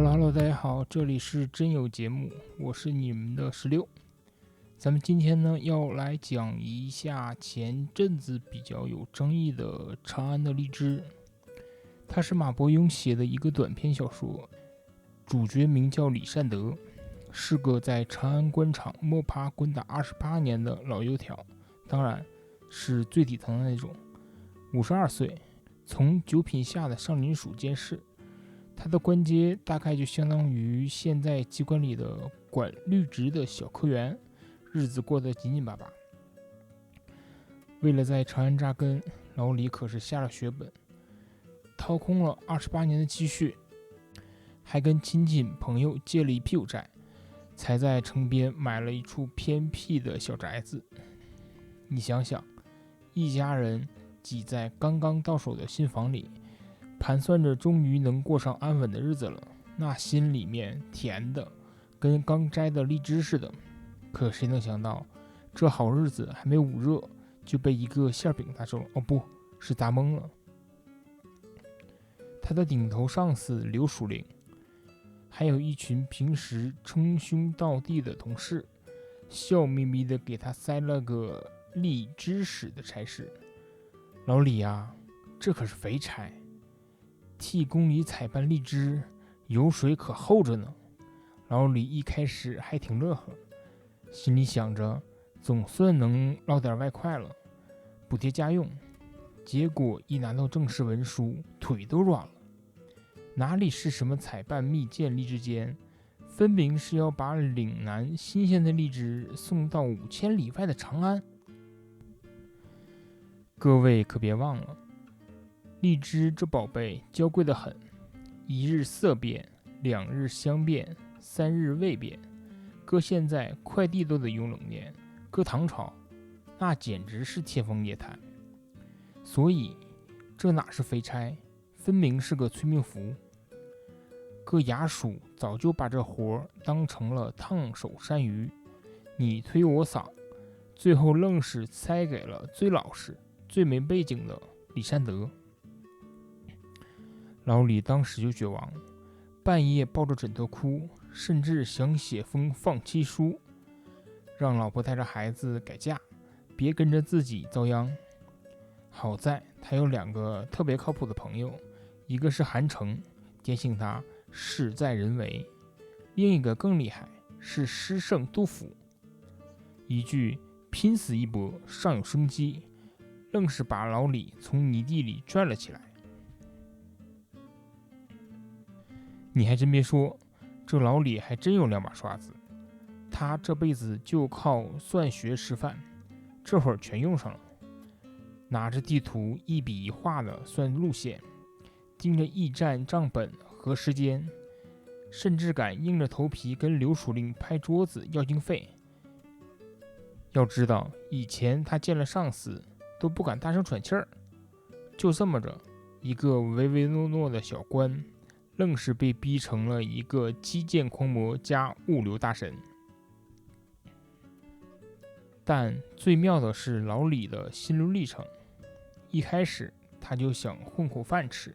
Hello，大家好，这里是真有节目，我是你们的16。咱们今天呢要来讲一下前阵子比较有争议的长安的荔枝。它是马伯庸写的一个短篇小说，主角名叫李善德，是个在长安官场摸爬滚打28年的老油条，当然是最底层的那种。52岁，从九品下的上林署监事。他的官阶大概就相当于现在机关里的管律职的小科员，日子过得紧紧巴巴。为了在长安扎根，老李可是下了血本，掏空了28年的积蓄，还跟亲戚朋友借了一屁股债，才在城边买了一处偏僻的小宅子。你想想，一家人挤在刚刚到手的新房里，盘算着终于能过上安稳的日子了，那心里面甜的跟刚摘的荔枝似的。可谁能想到，这好日子还没捂热，就被一个馅饼打中了。哦，不是砸懵了。他的顶头上司刘署令，还有一群平时称兄道弟的同事，笑眯眯地给他塞了个荔枝使的差事。老李啊，这可是肥差，替宫里采办荔枝，油水可厚着呢。老李一开始还挺乐呵，心里想着总算能捞点外快了，补贴家用。结果一拿到正式文书，腿都软了。哪里是什么采办蜜饯荔枝间，分明是要把岭南新鲜的荔枝送到5000里外的长安。各位可别忘了，荔枝这宝贝娇贵得很，1日色变，2日香变，3日味变，搁现在快递都得用冷链，搁唐朝那简直是天方夜谭。所以这哪是肥差，分明是个催命符。搁衙署早就把这活当成了烫手山芋，你推我搡，最后愣是塞给了最老实最没背景的李善德。老李当时就绝望，半夜抱着枕头哭，甚至想写封放弃书，让老婆带着孩子改嫁，别跟着自己遭殃。好在他有2个特别靠谱的朋友，一个是韩城，点醒他事在人为；另一个更厉害，是诗圣杜甫，一句拼死一搏尚有生机，愣是把老李从泥地里拽了起来。你还真别说，这老李还真有2把刷子，他这辈子就靠算学吃饭，这会儿全用上了。拿着地图一笔一画的算路线，盯着驿站账本和时间，甚至敢硬着头皮跟刘署令拍桌子要经费。要知道以前他见了上司都不敢大声喘气儿，就这么着，一个唯唯诺诺的小官，愣是被逼成了一个基建狂魔加物流大神。但最妙的是老李的心路历程，一开始他就想混口饭吃，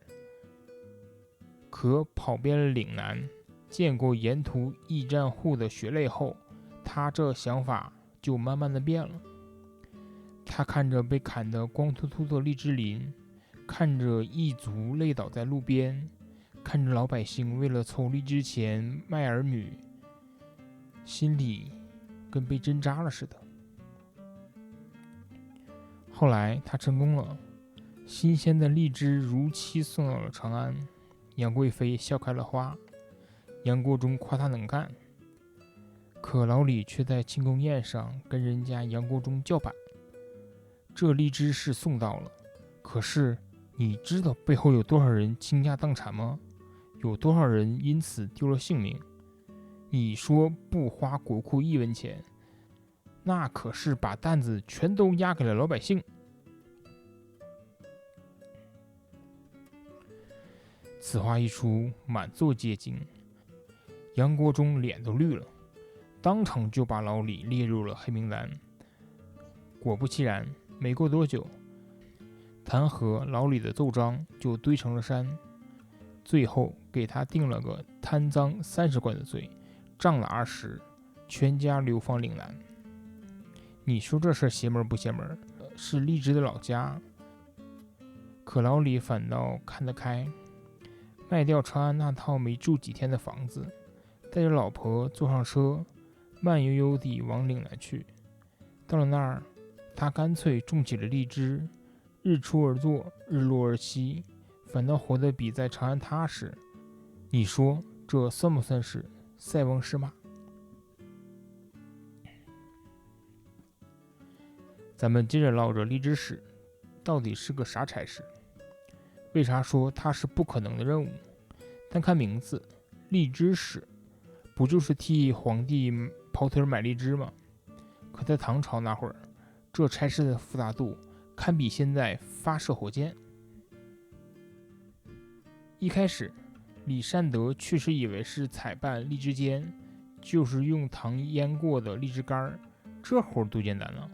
可跑遍了岭南，见过沿途驿站户的血泪后，他这想法就慢慢的变了。他看着被砍得光秃秃的荔枝林，看着一族累倒在路边，看着老百姓为了凑荔枝钱卖儿女，心里跟被针扎了似的。后来他成功了，新鲜的荔枝如期送到了长安，杨贵妃笑开了花，杨国忠夸他能干，可老李却在庆功宴上跟人家杨国忠叫板。这荔枝是送到了，可是你知道背后有多少人倾家荡产吗？有多少人因此丢了性命？你说不花国库1文钱，那可是把担子全都压给了老百姓。此话一出，满座皆惊，杨国忠脸都绿了，当场就把老李列入了黑名单。果不其然，没过多久，弹劾老李的奏章就堆成了山，最后给他定了个贪赃30贯的罪，杖了20，全家流放岭南。你说这事邪门不邪门？是荔枝的老家，可老李反倒看得开，卖掉长安那套没住几天的房子，带着老婆坐上车，慢悠悠地往岭南去。到了那儿，他干脆种起了荔枝，日出而作，日落而息，反倒活得比在长安踏实。你说这算不算是塞翁失马？咱们接着唠着荔枝使到底是个啥差事？为啥说它是不可能的任务？单看名字，荔枝使不就是替皇帝跑腿买荔枝吗？可在唐朝那会儿，这差事的复杂度堪比现在发射火箭。一开始，李善德确实以为是采办荔枝尖，就是用糖腌过的荔枝干，这活多简单啊！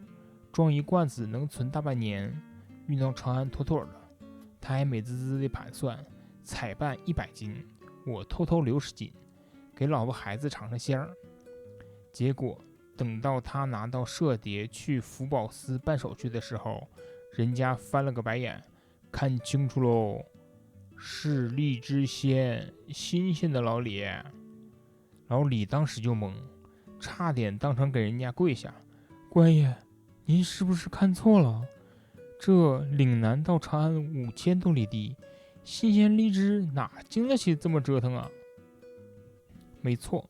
装一罐子能存大半年，运到长安妥妥的。他还美滋滋地盘算，采办100斤，我偷偷留10斤，给老婆孩子尝尝鲜儿。结果等到他拿到社牒去福宝司办手续的时候，人家翻了个白眼，看清楚喽，是荔枝鲜，新鲜的老李。老李当时就懵，差点当场给人家跪下，官爷，您是不是看错了？这岭南到长安5000多里地，新鲜荔枝哪经得起这么折腾啊？没错，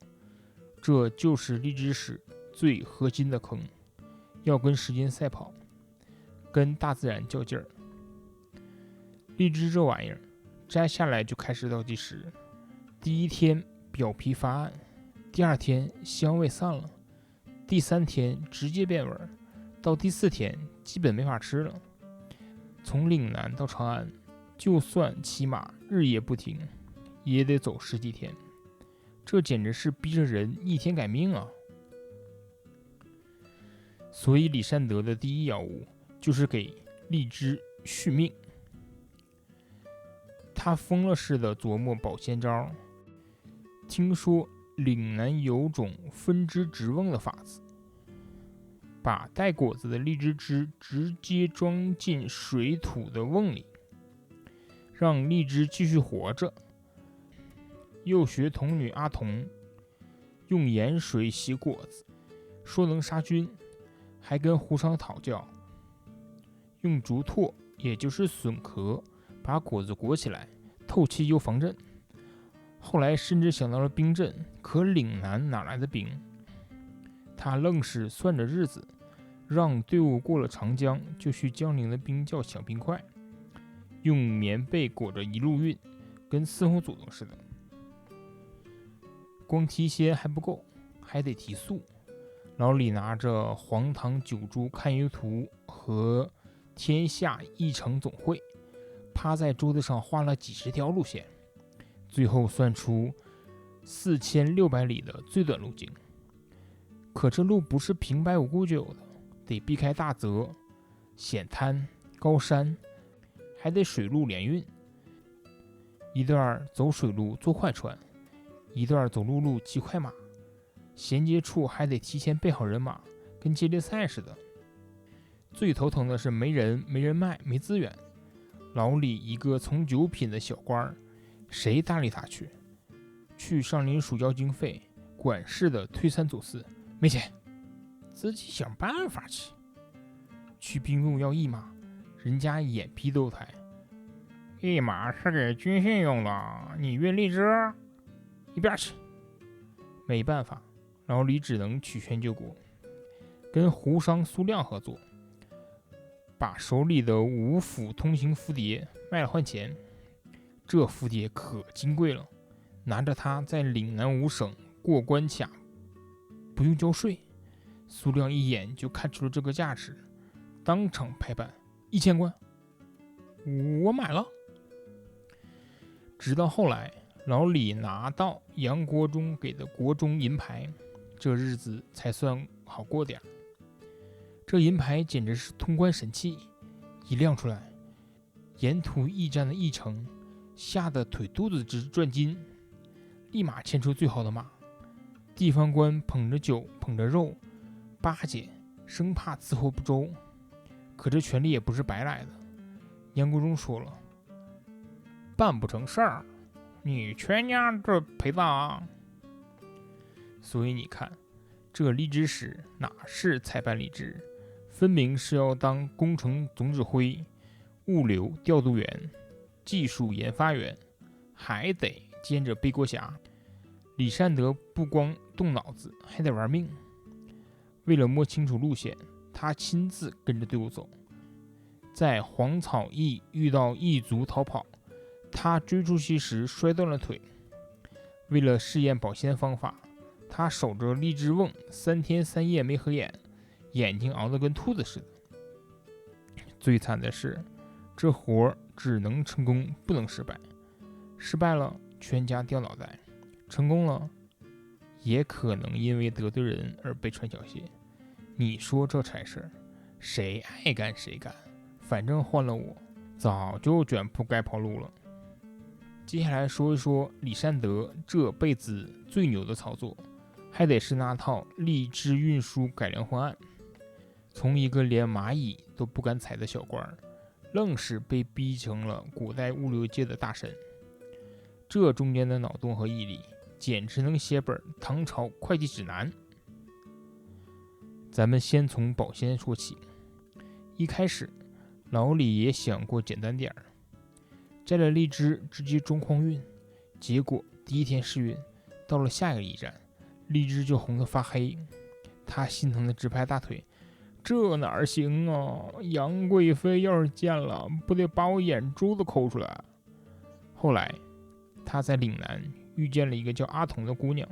这就是荔枝使最核心的坑，要跟时间赛跑，跟大自然较劲儿。荔枝这玩意儿，摘下来就开始倒计时，第1天表皮发暗，第2天香味散了，第3天直接变味，到第4天基本没法吃了。从岭南到长安，就算骑马日夜不停，也得走10几天，这简直是逼着人逆天改命啊！所以李善德的第一要务就是给荔枝续命。他疯了似的琢磨保鲜招，听说岭南有种分枝植瓮的法子，把带果子的荔枝汁直接装进水土的瓮里，让荔枝继续活着。又学童女阿童用盐水洗果子，说能杀菌，还跟胡商讨教，用竹拓，也就是笋壳，把果子裹起来，透气又防震。后来甚至想到了冰镇，可岭南哪来的冰？他愣是算着日子，让队伍过了长江，就去江陵的冰窖抢冰块，用棉被裹着一路运，跟伺候祖宗似的。光提鲜还不够，还得提速。老李拿着黄糖酒猪看舆图和天下议程总会，趴在桌子上画了几10条路线，最后算出4600里的最短路径。可这路不是平白无故就有的，得避开大泽、险滩、高山，还得水陆联运。一段走水路坐快船，一段走陆路骑快马，衔接处还得提前备好人马，跟接力赛似的。最头疼的是没人、没人脉、没资源。老李一个从9品的小官，谁搭理他去？去上林数交经费，管事的推三阻四，没钱，自己想办法去。去兵路要驿马，人家眼皮都抬，驿马是给军训用的，你运荔枝，一边去。没办法，老李只能曲线救国，跟胡商苏亮合作，把手里的5府通行符牒卖了换钱。这符牒可金贵了，拿着它在岭南5省过关卡，不用交税。苏亮一眼就看出了这个价值，当场拍板，1000贯，我买了。直到后来，老李拿到杨国忠给的国中银牌，这日子才算好过点。这银牌简直是通关神器，一亮出来，沿途驿站的驿丞吓得腿肚子直转筋，立马牵出最好的马。地方官捧着酒捧着肉巴结，生怕伺候不周。可这权力也不是白来的。杨国忠说了，办不成事儿，你全家这陪葬啊。所以你看，这荔枝使哪是采办荔枝，分明是要当工程总指挥、物流调度员、技术研发员，还得兼着背锅侠。李善德不光动脑子，还得玩命。为了摸清楚路线，他亲自跟着队伍走。在黄草驿遇到异族逃跑，他追出去时摔断了腿。为了试验保鲜方法，他守着荔枝瓮3天3夜没合眼，眼睛熬得跟兔子似的。最惨的是，这活只能成功不能失败，失败了全家掉脑袋，成功了也可能因为得罪人而被穿小鞋。你说这差事谁爱干谁干，反正换了我早就卷铺盖跑路了。接下来说一说李善德这辈子最牛的操作，还得是那套荔枝运输改良方案。从一个连蚂蚁都不敢踩的小官，愣是被逼成了古代物流界的大神。这中间的脑洞和毅力，简直能写本唐朝会计指南。咱们先从保鲜说起。一开始老李也想过简单点儿，摘了荔枝直接中筐运，结果第一天试运，到了下一个驿站，荔枝就红得发黑。他心疼的直拍大腿，这哪行啊，杨贵妃要是见了，不得把我眼珠子抠出来。后来他在岭南遇见了一个叫阿童的姑娘，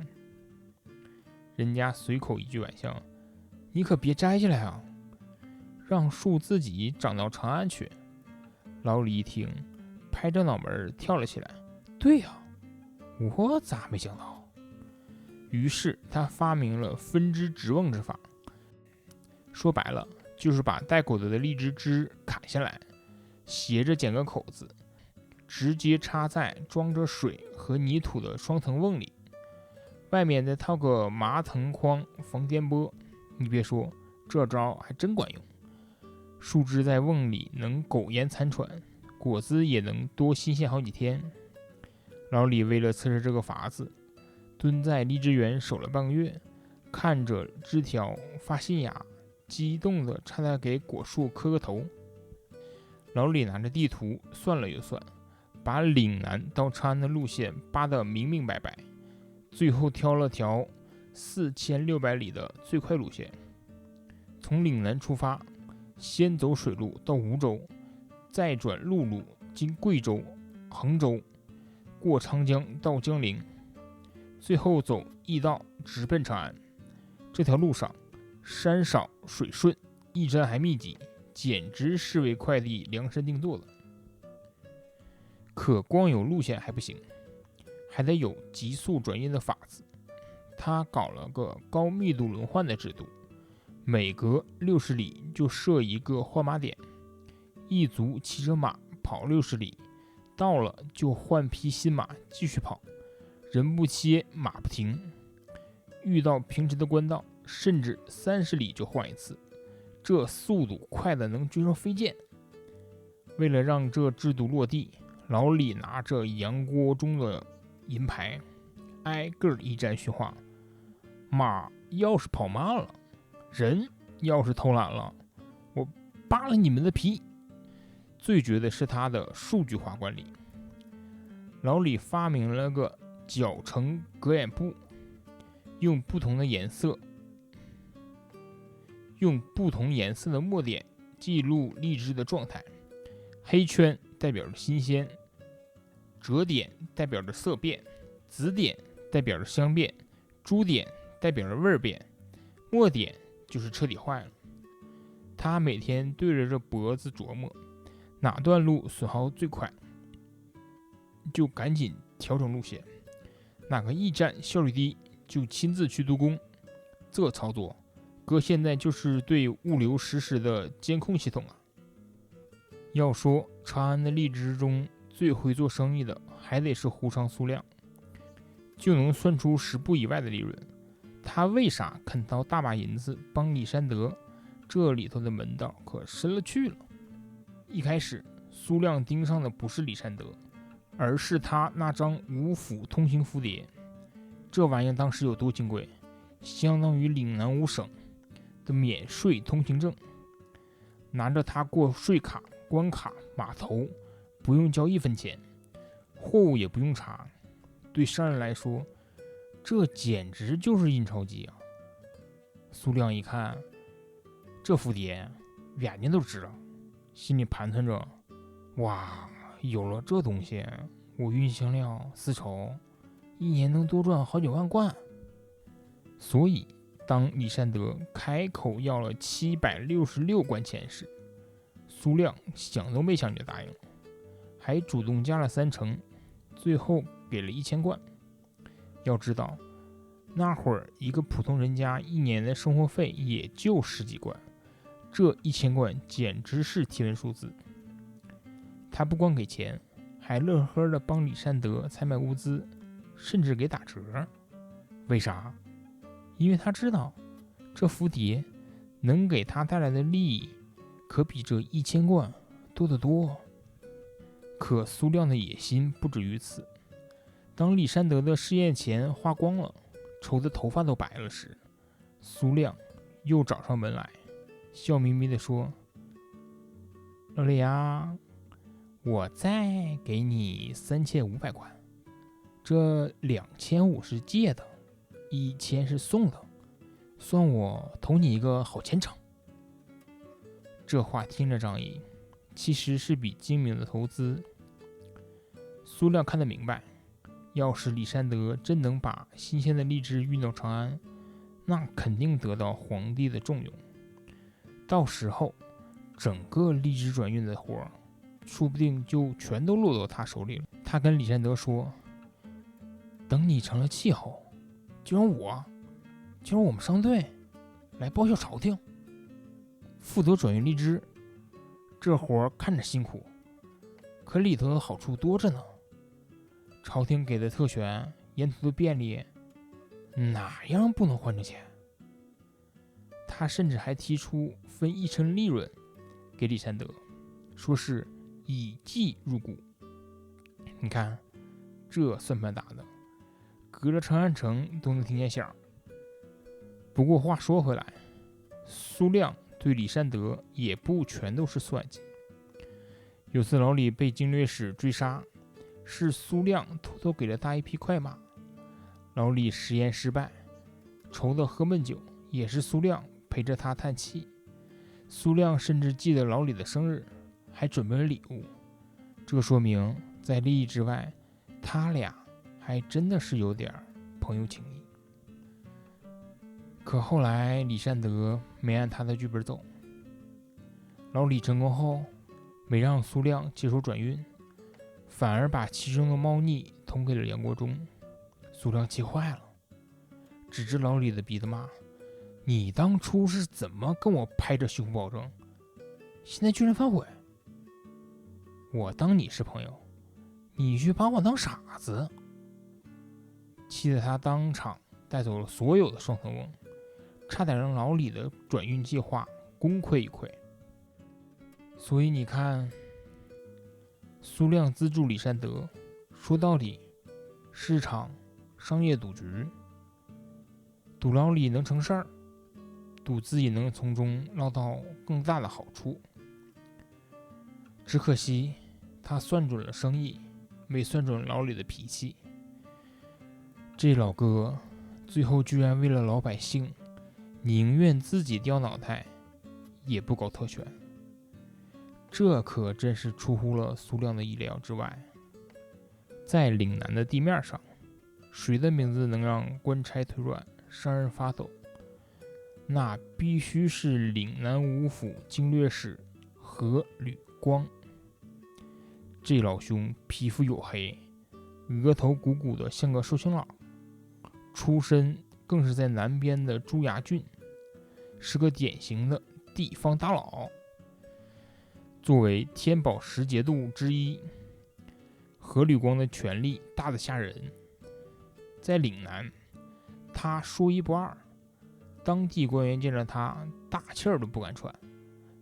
人家随口一句玩笑，你可别摘下来啊，让树自己长到长安去。老李一听，拍着脑门跳了起来，对呀，我咋没想到。于是他发明了分枝直瓮之法，说白了就是把带口子的荔枝枝砍下来，斜着剪个口子，直接插在装着水和泥土的双层瓮里，外面再套个麻藤筐防颠簸。你别说，这招还真管用。树枝在瓮里能苟延残喘，果子也能多新鲜好几天。老李为了测试这个法子，蹲在荔枝园守了半个月，看着枝条发新芽，激动的差点给果树磕个头。老李拿着地图算了又算，把岭南到长安的路线扒得明明白白，最后挑了条4600里的最快路线。从岭南出发，先走水路到梧州，再转陆路经贵州、衡州，过长江到江陵，最后走驿道直奔长安。这条路上山少水顺，驿站还密集，简直是为快递量身定做的。可光有路线还不行，还得有急速转运的法子。他搞了个高密度轮换的制度，每隔60里就设一个换马点，一族骑着马跑60里，到了就换匹新马继续跑，人不歇马不停。遇到平直的官道，甚至30里就换一次，这速度快的能追上飞剑。为了让这制度落地，老李拿着杨国忠的银牌，挨个驿站训话：马要是跑慢了，人要是偷懒了，我扒了你们的皮。最绝的是他的数据化管理。老李发明了个角程格眼布，用不同颜色的墨点记录荔枝的状态，黑圈代表着新鲜，折点代表着色变，紫点代表着香变，朱点代表着味变，墨点就是彻底坏了。他每天对着这脖子琢磨，哪段路损耗最快，就赶紧调整路线，哪个驿站效率低，就亲自去督工。这操作搁现在就是对物流实时的监控系统啊。要说长安的荔枝中最会做生意的还得是胡商苏亮，就能算出10步以外的利润。他为啥肯掏大把银子帮李山德？这里头的门道可深了去了。一开始苏亮盯上的不是李山德，而是他那张五府通行符牒。这玩意当时有多金贵，相当于岭南5省的免税通行证。拿着它过税卡、关卡、码头，不用交1分钱，货物也不用查。对商人来说，这简直就是印钞机啊！苏亮一看这符牒，眼睛都直了，心里盘算着：哇，有了这东西，我运香料、丝绸，一年能多赚好几万贯。所以当李善德开口要了766贯钱时，苏亮想都没想就答应了，还主动加了3成，最后给了1000贯。要知道，那会儿一个普通人家一年的生活费也就10几贯，这1000贯简直是天文数字。他不光给钱，还乐呵的帮李善德采买物资，甚至给打折。为啥？因为他知道这符牒能给他带来的利益可比这1000贯多得多。可苏亮的野心不止于此。当李善德的试验钱花光了，愁得头发都白了时，苏亮又找上门来，笑眯眯地说：老李啊，我再给你3500贯，这2500是借的，1000是送的，算我投你一个好前程。这话听着仗义，其实是笔精明的投资。苏亮看得明白，要是李善德真能把新鲜的荔枝运到长安，那肯定得到皇帝的重用。到时候整个荔枝转运的活说不定就全都落到他手里了。他跟李善德说：等你成了气候，就让我们商队来报效朝廷，负责转运荔枝。这活看着辛苦，可里头的好处多着呢。朝廷给的特权，沿途的便利，哪样不能换成钱？他甚至还提出分1成利润给李善德，说是以计入股。你看这算盘打的，隔着长安城都能听见响。不过话说回来，苏亮对李善德也不全都是算计。有次老李被经略使追杀，是苏亮偷偷给了他一匹快马，老李实验失败，愁得喝闷酒，也是苏亮陪着他叹气。苏亮甚至记得老李的生日，还准备了礼物。这说明在利益之外，他俩还真的是有点朋友情谊。可后来李善德没按他的剧本走，老李成功后没让苏亮接手转运，反而把其中的猫腻捅给了杨国忠。苏亮气坏了，指着老李的鼻子骂：你当初是怎么跟我拍着胸脯保证，现在居然反悔？我当你是朋友，你却把我当傻子。气得他当场带走了所有的双层瓮，差点让老李的转运计划功亏一篑。所以你看，苏亮资助李善德，说到底是场商业赌局，赌老李能成事儿，赌自己能从中捞到更大的好处。只可惜他算准了生意，没算准老李的脾气。这老哥最后居然为了老百姓，宁愿自己掉脑袋也不搞特权，这可真是出乎了苏亮的意料之外。在岭南的地面上，谁的名字能让官差腿软，商人发抖？那必须是岭南五府经略使何吕光。这老兄皮肤黝黑，额头鼓鼓的像个寿星佬，出身更是在南边的朱崖郡，是个典型的地方大佬。作为天宝10节度之一，何吕光的权力大得吓人，在岭南他说一不二，当地官员见着他大气儿都不敢喘。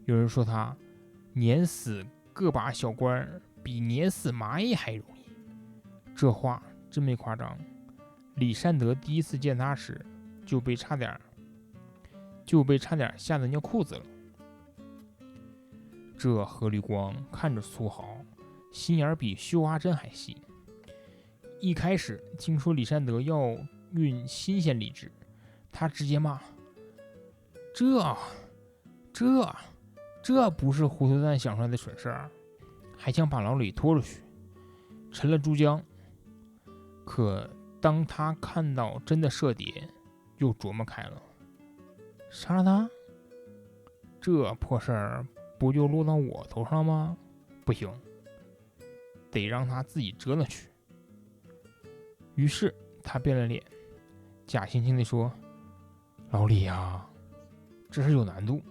有人说他碾死个把小官比碾死蚂蚁还容易，这话真没夸张。李善德第一次见他时就被差点吓得尿裤子了。这何吕光看着粗豪，心眼比绣花针还细。一开始听说李善德要运新鲜荔枝，他直接骂：这不是糊涂蛋想出来的蠢事儿，还想把老李拖出去，沉了珠江。可当他看到真的射碟，又琢磨开了，杀了他，这破事儿不就落到我头上吗？不行，得让他自己折腾去。于是他变了脸，假惺惺地说：老李啊，这事有难度，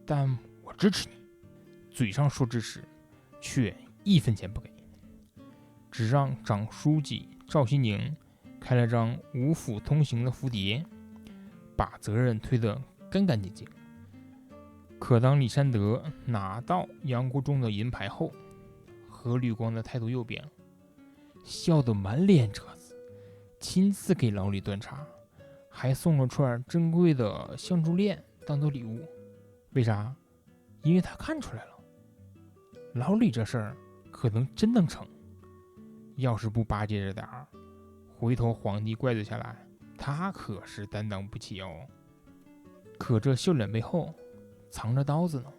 但我支持你。嘴上说支持，却1分钱不给，只让长书记赵西宁开了张五府通行的符牒，把责任推得干干净净。可当李善德拿到杨国忠的银牌后，何吕光的态度又变了，笑得满脸褶子，亲自给老李端茶，还送了串珍贵的香烛链当做礼物。为啥？因为他看出来了，老李这事儿可能真能成，要是不巴结着点儿，回头皇帝怪罪下来，他可是担当不起哦。可这笑脸背后藏着刀子呢。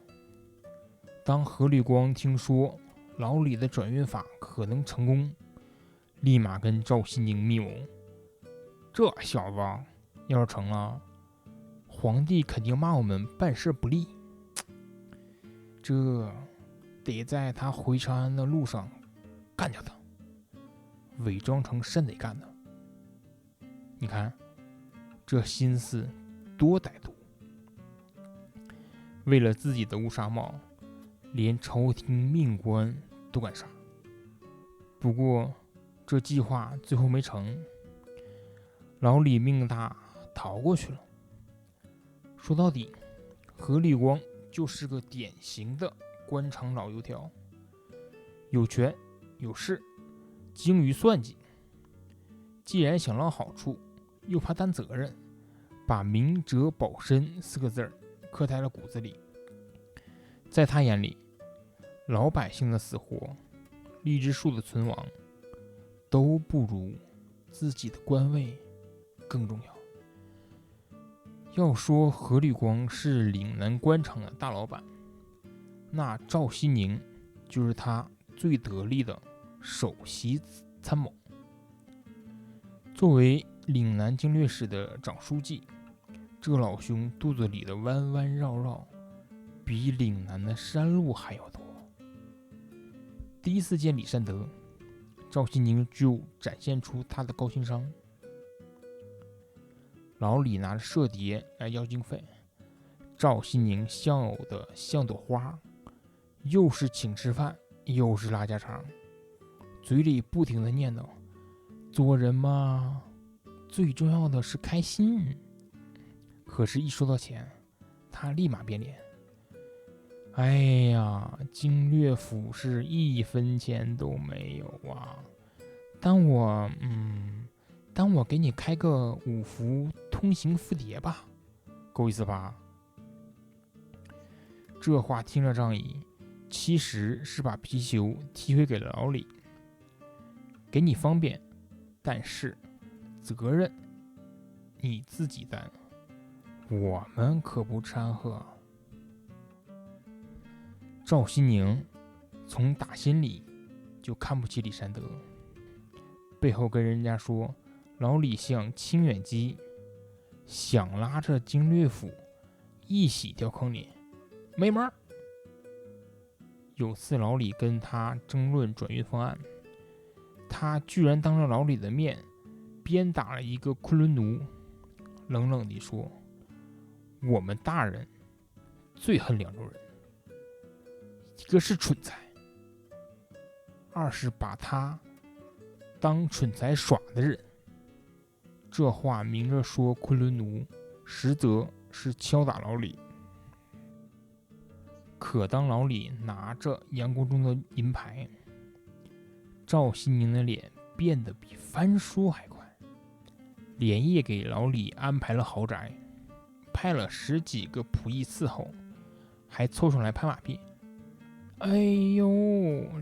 当何吕光听说老李的转运法可能成功，立马跟赵西宁密谋，这小子要是成了，皇帝肯定骂我们办事不力，这得在他回长安的路上干掉他，伪装成山贼干的。你看这心思多歹毒，为了自己的乌纱帽，连朝廷命官都敢杀。不过这计划最后没成，老李命大逃过去了。说到底，何吕光就是个典型的官场老油条，有权有势，精于算计。既然想捞好处，又怕担责任，把明哲保身4个字刻在了骨子里。在他眼里，老百姓的死活，荔枝树的存亡，都不如自己的官位更重要。要说何吕光是岭南官场的大老板，那赵西宁就是他最得力的首席参谋。作为岭南经略使的长书记，这老兄肚子里的弯弯绕绕比岭南的山路还要多。第一次见李善德，赵西宁就展现出他的高情商。老李拿着射碟来要经费，赵西宁像偶的像朵花，又是请吃饭，又是拉家常，嘴里不停的念叨：做人嘛，最重要的是开心。可是一说到钱，他立马变脸。哎呀，经略府是1分钱都没有啊！当我给你开个5幅通行符牒吧，够意思吧？这话听着仗义，其实是把皮球踢回给了老李，给你方便，但是责任你自己担，我们可不掺和。赵西宁从打心里就看不起李善德，背后跟人家说老李像清远鸡，想拉着经略府一起掉坑里，没门儿。有次老李跟他争论转运方案，他居然当着老李的面鞭打了一个昆仑奴，冷冷地说：我们大人最恨2种人，一个是蠢材，二是把他当蠢材耍的人。这话明着说昆仑奴，实则是敲打老李。可当老李拿着杨国忠的银牌，赵熙宁的脸变得比翻书还快，连夜给老李安排了豪宅，派了10几个仆役伺候，还凑上来拍马屁。哎呦，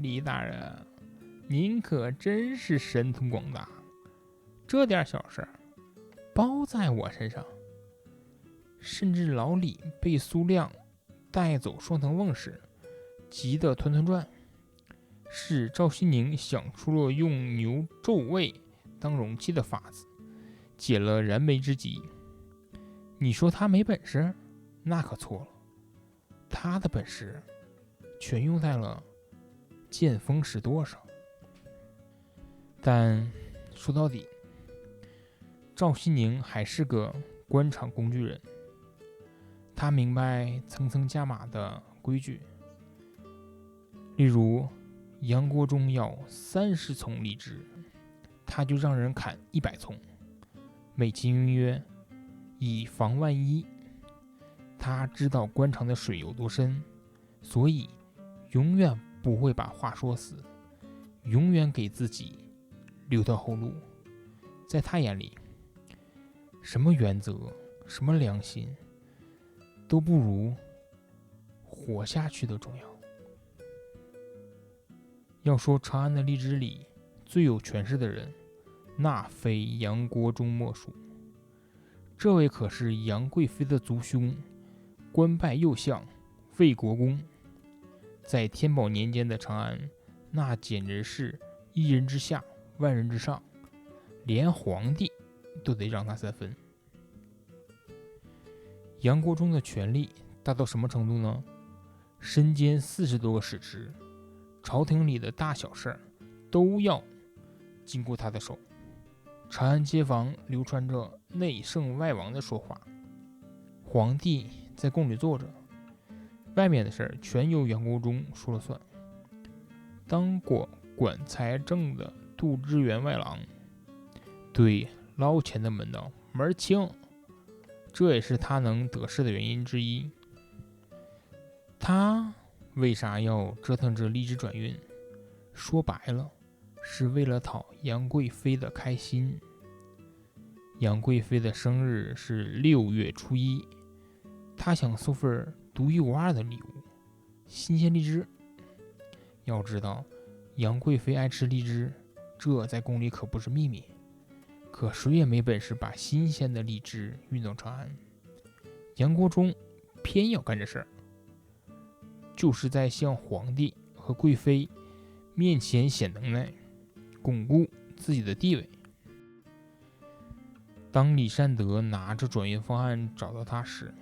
李大人，您可真是神通广大，这点小事包在我身上。甚至老李被苏亮带走双藤瓮时，急得团团转，是赵熙宁想出了用牛皱胃当容器的法子，解了燃眉之急。你说他没本事，那可错了，他的本事全用在了见风使舵上。但说到底，赵熙宁还是个官场工具人，他明白层层加码的规矩。例如杨国忠要30丛荔枝，他就让人砍100丛，美其名曰以防万一。他知道官场的水有多深，所以永远不会把话说死，永远给自己留条后路。在他眼里，什么原则，什么良心，都不如活下去的重要。要说长安的荔枝里最有权势的人，那非杨国忠莫属。这位可是杨贵妃的族兄，官拜右相、魏国公。在天宝年间的长安，那简直是一人之下，万人之上，连皇帝都得让他3分。杨国忠的权力大到什么程度呢？身兼40多个使职，朝廷里的大小事都要经过他的手。长安街坊流传着内圣外王的说法，皇帝在宫里坐着，外面的事全由杨国忠说了算。当过管财政的杜之源外郎对捞钱的门道门儿清，这也是他能得势的原因之一。他为啥要折腾这荔枝转运？说白了，是为了讨杨贵妃的开心。杨贵妃的生日是6月初1，他想送份独一无二的礼物，新鲜荔枝。要知道，杨贵妃爱吃荔枝，这在宫里可不是秘密。可谁也没本事把新鲜的荔枝运到长安。杨国忠偏要干这事儿，就是在向皇帝和贵妃面前显能耐，巩固自己的地位。当李善德拿着转运方案找到他时，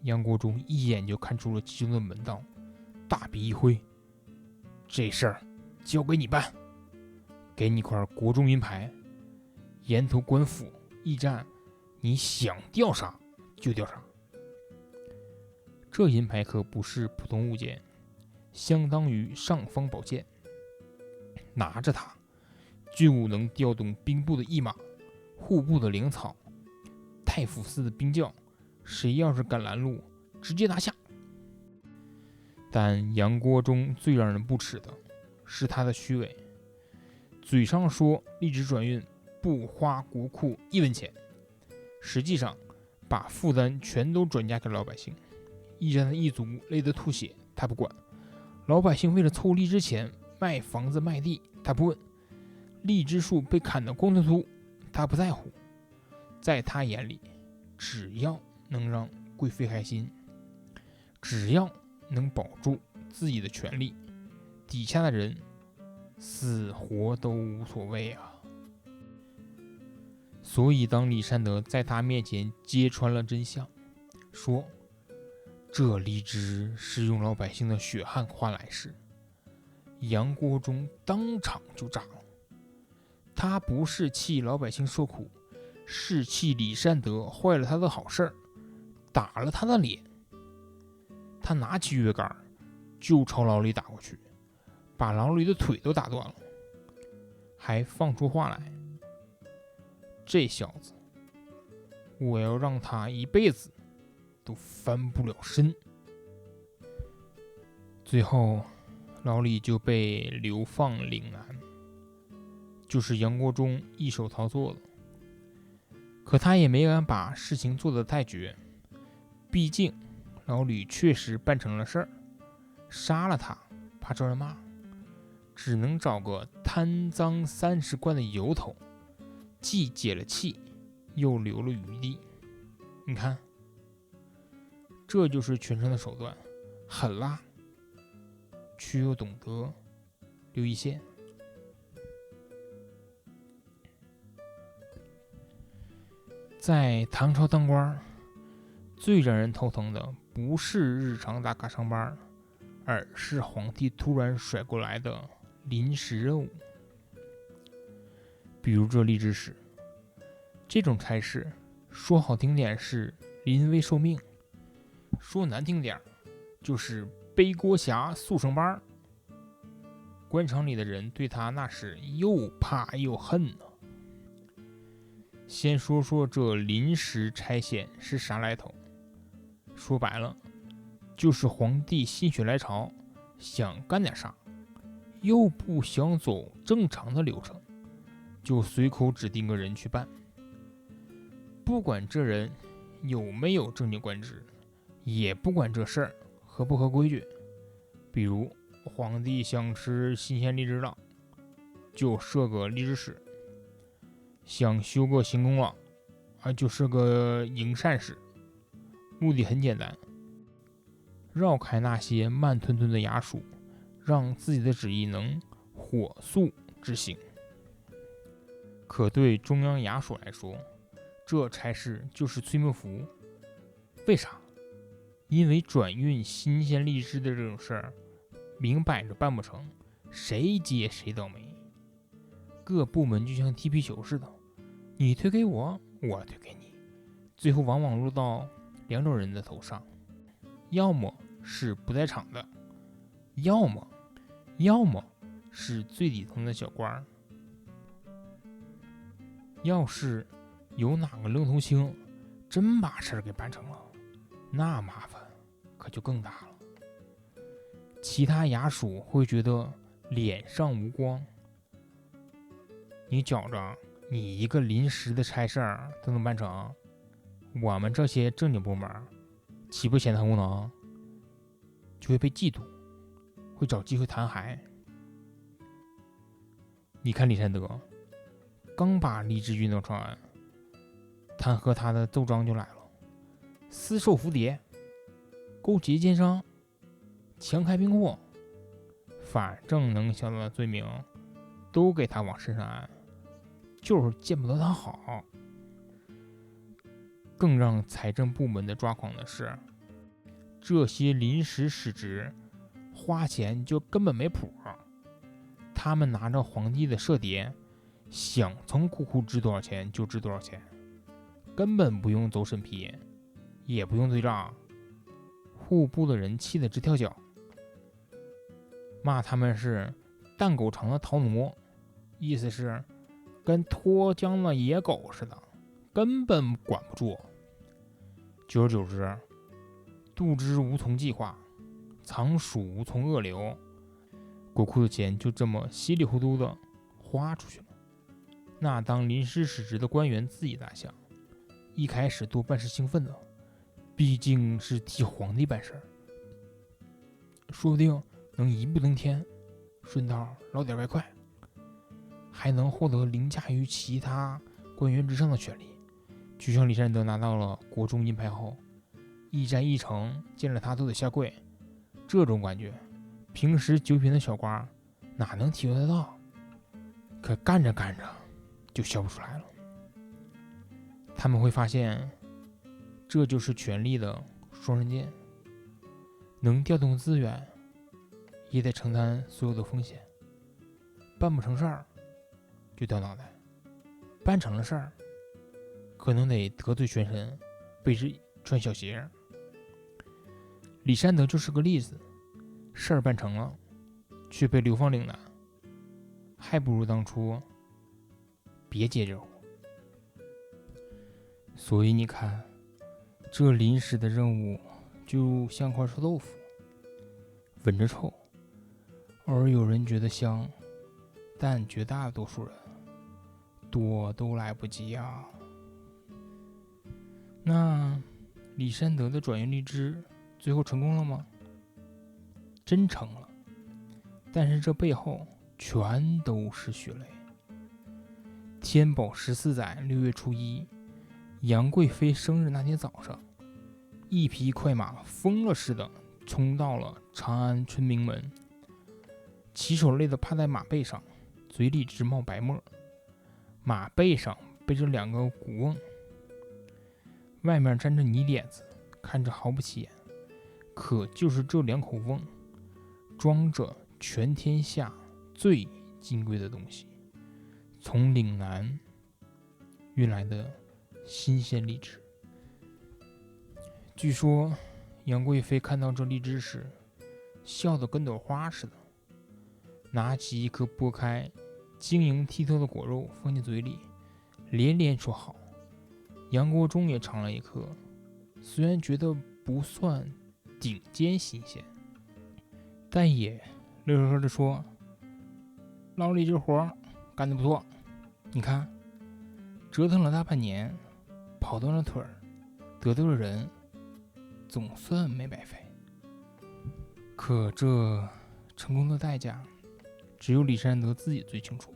杨国忠一眼就看出了其中的门道，大笔一挥，这事儿交给你办，给你块国中银牌，沿途官府驿站，你想调啥就调啥。这银牌可不是普通物件，相当于尚方宝剑，拿着它就能调动兵部的驿马、户部的粮草、太府司的兵将，谁要是敢拦路，直接拿下。但杨国忠最让人不齿的是他的虚伪，嘴上说荔枝转运不花国库1文钱，实际上把负担全都转嫁给老百姓。驿站的驿卒累得吐血，他不管；老百姓为了凑荔枝钱卖房子卖地，他不问；荔枝树被砍得光秃秃，他不在乎。在他眼里，只要能让贵妃开心，只要能保住自己的权利，底下的人死活都无所谓啊。所以当李善德在他面前揭穿了真相，说这荔枝是用老百姓的血汗换来时，杨国忠当场就炸了。他不是气老百姓受苦，是气李善德坏了他的好事儿，打了他的脸。他拿起月杆就朝老李打过去，把老李的腿都打断了，还放出话来：这小子，我要让他一辈子都翻不了身。最后，老李就被流放岭南，就是杨国忠一手操作的。可他也没敢把事情做得太绝，毕竟老李确实办成了事儿，杀了他怕招人骂，只能找个贪赃30贯的由头，既解了气，又留了余地。你看，这就是权臣的手段，狠辣，却又懂得留一线。在唐朝当官，最让人头疼的不是日常打卡上班，而是皇帝突然甩过来的临时任务。比如这吏治使，这种差事，说好听点是临危受命，说难听点就是背锅侠速成班。官场里的人对他那是又怕又恨呢。先说说这临时差遣是啥来头，说白了，就是皇帝心血来潮，想干点啥，又不想走正常的流程，就随口指定个人去办。不管这人有没有正经官职，也不管这事儿合不合规矩。比如皇帝想吃新鲜荔枝了，就设个荔枝使；想修个行宫了，就设个营膳使。目的很简单，绕开那些慢吞吞的衙署，让自己的旨意能火速执行。可对中央衙署来说，这差事就是催命符。为啥？因为转运新鲜荔枝的这种事儿，明摆着办不成，谁接谁倒霉。各部门就像踢皮球似的，你推给我，我推给你，最后往往落到两种人的头上，要么是不在场的，要么是最底层的小官。要是有哪个愣头青真把事儿给办成了，那麻烦可就更大了。其他衙署会觉得脸上无光，你觉着你一个临时的差事儿都能办成，我们这些正经部门岂不显得很无能？就会被嫉妒，会找机会弹劾。你看李善德刚把荔枝运到长安，弹劾他的奏章就来了：私售蝴蝶，勾结奸商，强开兵祸，反正能想到的罪名都给他往身上安，就是见不得他好。更让财政部门的抓狂的是，这些临时使职花钱就根本没谱，他们拿着皇帝的设牒，想从库库支多少钱就支多少钱，根本不用走审批，也不用对账。户部的人气得直跳脚，骂他们是蛋狗肠的逃奴，意思是跟脱缰的野狗似的，根本管不住。久而久之，度支无从计划，藏鼠无从恶流，国库的钱就这么稀里糊涂的花出去了。那当临时使职的官员自己咋想？一开始多半是兴奋的，毕竟是替皇帝办事儿，说不定能一步登天，顺道捞点外快，还能获得凌驾于其他官员之上的权利。就像李善德拿到了国中银牌后，一战一城见了他都得下跪，这种感觉平时9品的小官哪能体会得到？可干着干着就笑不出来了。他们会发现，这就是权力的双刃剑，能调动资源，也得承担所有的风险。办不成事儿就掉脑袋，办成了事儿可能得得罪全身，被人穿小鞋。李善德就是个例子，事儿办成了却被流放岭南，还不如当初别接这活。所以你看，这临时的任务就像块臭豆腐，闻着臭，偶尔有人觉得香，但绝大多数人躲都来不及啊。那李山德的转运荔枝最后成功了吗？真成了，但是这背后全都是血泪。天宝14载6月初1，杨贵妃生日那天早上，一匹快马疯了似的冲到了长安春明门，骑手累得趴在马背上，嘴里直冒白沫，马背上背着2个鼓瓮，外面沾着泥点子，看着毫不起眼，可就是这2口瓮装着全天下最金贵的东西，从岭南运来的新鲜荔枝。据说杨贵妃看到这荔枝时，笑得跟朵花似的，拿起一颗剥开，晶莹剔透的果肉放进嘴里，连连说好。杨国忠也尝了一颗，虽然觉得不算顶尖新鲜，但也乐呵呵地说：“老李这活干得不错，你看，折腾了大半年，跑断了腿儿，得罪了人，总算没白费。”可这成功的代价，只有李山德自己最清楚。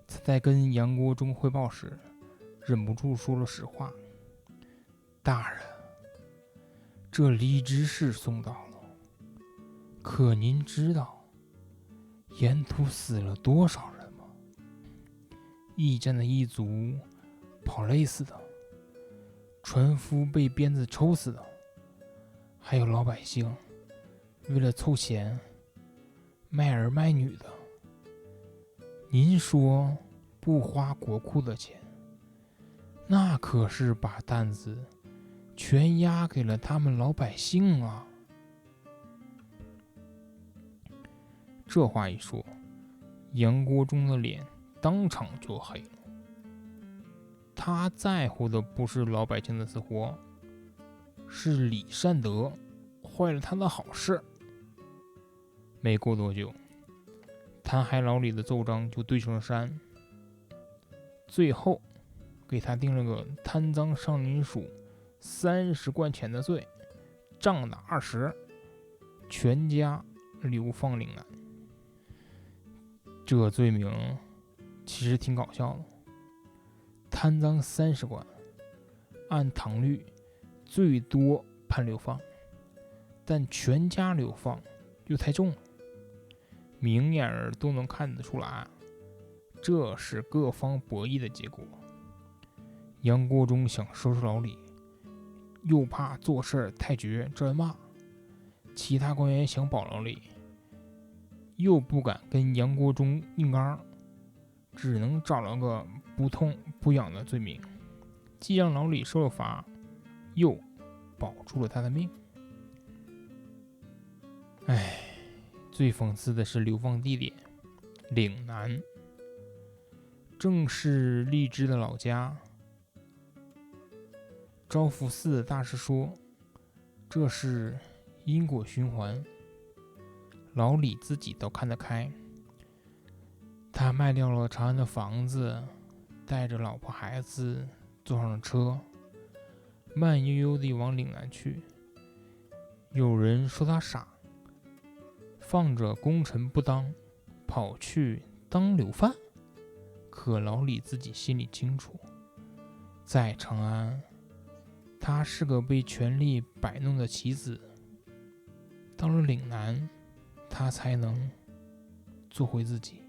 他在跟杨国忠汇报时，忍不住说了实话：“大人，这荔枝是送到了，可您知道沿途死了多少人吗？驿站的驿卒跑累死的，船夫被鞭子抽死的，还有老百姓为了凑钱卖儿卖女的。您说不花国库的钱，那可是把担子全压给了他们老百姓啊！”这话一说，杨国忠的脸当场就黑了。他在乎的不是老百姓的死活，是李善德坏了他的好事。没过多久，谭海老李的奏章就对上了山，最后给他定了个贪赃上林署30贯钱的罪，杖打20，全家流放岭南。这罪名其实挺搞笑的，贪赃30贯，按唐律最多判流放，但全家流放又太重了，明眼人都能看得出来，这是各方博弈的结果。杨国忠想收拾老李，又怕做事太绝招人骂，其他官员想保老李，又不敢跟杨国忠硬刚，只能找了个不痛不痒的罪名，既让老李受了罚，又保住了他的命。最讽刺的是流放地点岭南，正是荔枝的老家。招福寺大师说，这是因果循环。老李自己倒看得开，他卖掉了长安的房子，带着老婆孩子坐上了车，慢悠悠地往岭南去。有人说他傻，放着功臣不当，跑去当流贩。可老李自己心里清楚，在长安，他是个被权力摆弄的棋子，到了岭南，他才能做回自己。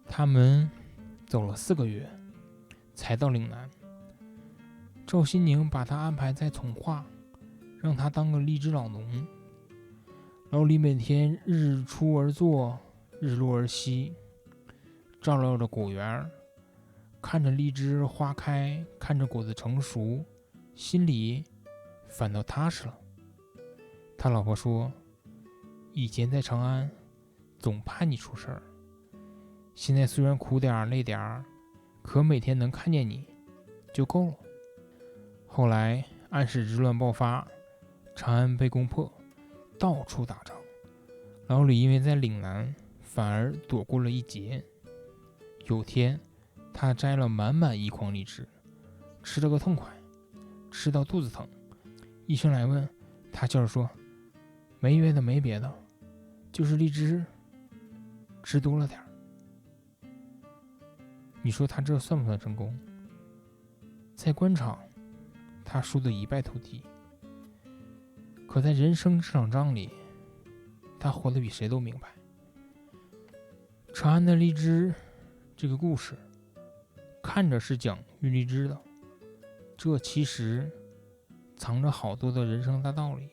他们走了4个月，才到岭南。赵新宁把他安排在从化，让他当个荔枝老农。老李每天日出而作，日落而息，照料着果园，看着荔枝花开，看着果子成熟，心里反倒踏实了。他老婆说，以前在长安总怕你出事儿，现在虽然苦点儿累点儿，可每天能看见你就够了。后来安史之乱爆发，长安被攻破，到处打仗，老李因为在岭南反而躲过了一劫。有天他摘了满满一筐荔枝，吃了个痛快，吃到肚子疼，医生来问，他笑着说，没别的没别的，就是荔枝吃多了点儿。你说他这算不算成功？在官场他输得一败涂地，可在人生这场仗里，他活得比谁都明白。长安的荔枝这个故事看着是讲运荔枝的，这其实藏着好多的人生大道理。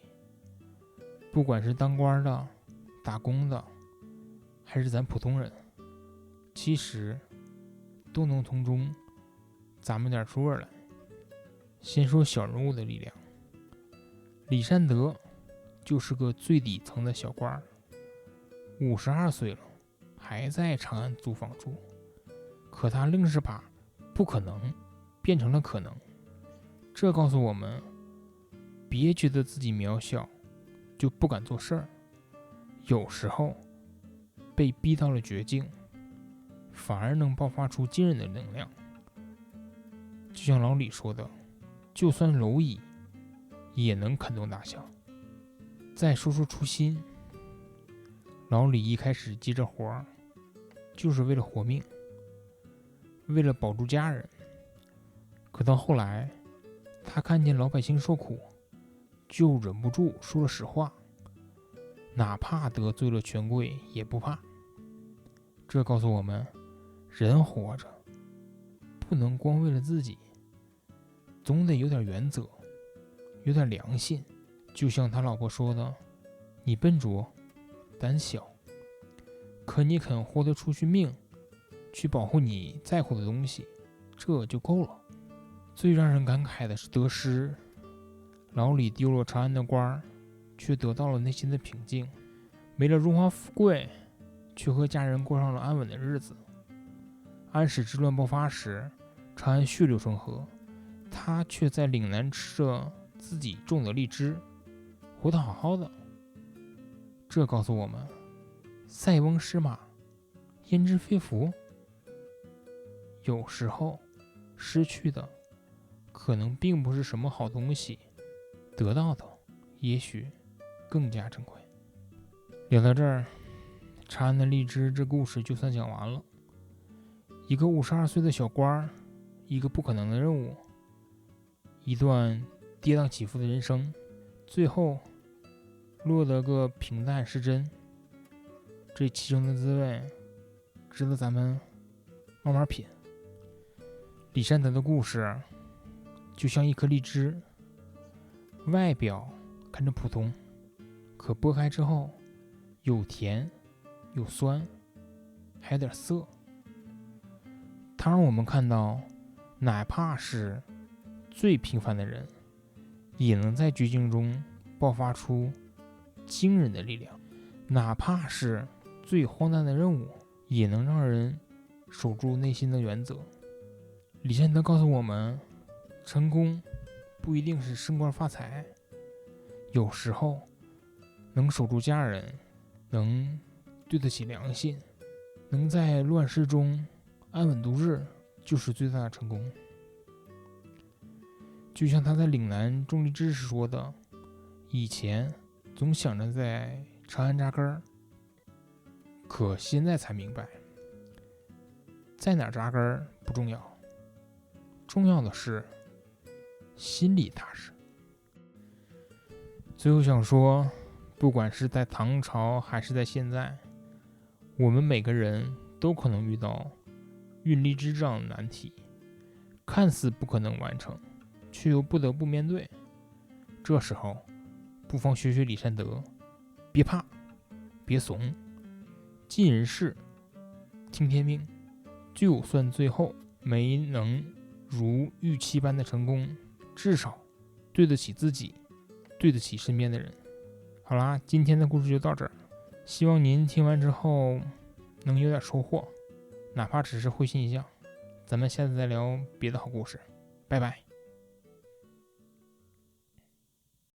不管是当官的、打工的，还是咱普通人，其实都能从中咂摸点出味来。先说小人物的力量，李善德就是个最底层的小官，52岁了还在长安租房住，可他愣是把不可能变成了可能。这告诉我们，别觉得自己渺小就不敢做事儿，有时候被逼到了绝境，反而能爆发出惊人的能量。就像老李说的，就算蝼蚁也能啃动大象。再说说初心，老李一开始接这活儿就是为了活命，为了保住家人。可到后来他看见老百姓受苦，就忍不住说了实话，哪怕得罪了权贵也不怕。这告诉我们，人活着不能光为了自己，总得有点原则，有点良心。就像他老婆说的，你笨拙胆小，可你肯豁得出去命去保护你在乎的东西，这就够了。最让人感慨的是得失，老李丢了长安的官，却得到了内心的平静，没了荣华富贵，却和家人过上了安稳的日子。安史之乱爆发时，长安血流成河，他却在岭南吃着自己种的荔枝，活得好好的。这告诉我们，塞翁失马，焉知非福。有时候失去的可能并不是什么好东西，得到的也许更加珍贵。聊到这儿，长安的荔枝这故事就算讲完了。一个52岁的小官，一个不可能的任务，一段跌宕起伏的人生，最后落得个平淡是真。这其中的滋味值得咱们慢慢品。李善德的故事就像一颗荔枝，外表看着普通，可剥开之后有甜有酸，还有点涩。它让我们看到，哪怕是最平凡的人，也能在绝境中爆发出惊人的力量；哪怕是最荒诞的任务，也能让人守住内心的原则。李善德告诉我们，成功不一定是升官发财，有时候能守住家人，能对得起良心，能在乱世中安稳度日，就是最大的成功。就像他在岭南种荔枝时说的，以前总想着在长安扎根儿，可现在才明白，在哪儿扎根儿不重要，重要的是心里踏实。最后想说，不管是在唐朝还是在现在，我们每个人都可能遇到运荔枝这样的难题，看似不可能完成，却又不得不面对。这时候不妨学学李善德，别怕别怂，尽人事听天命。就算最后没能如预期般的成功，至少对得起自己，对得起身边的人。好啦，今天的故事就到这儿，希望您听完之后能有点收获，哪怕只是会心一笑。咱们下次再聊别的好故事，拜拜。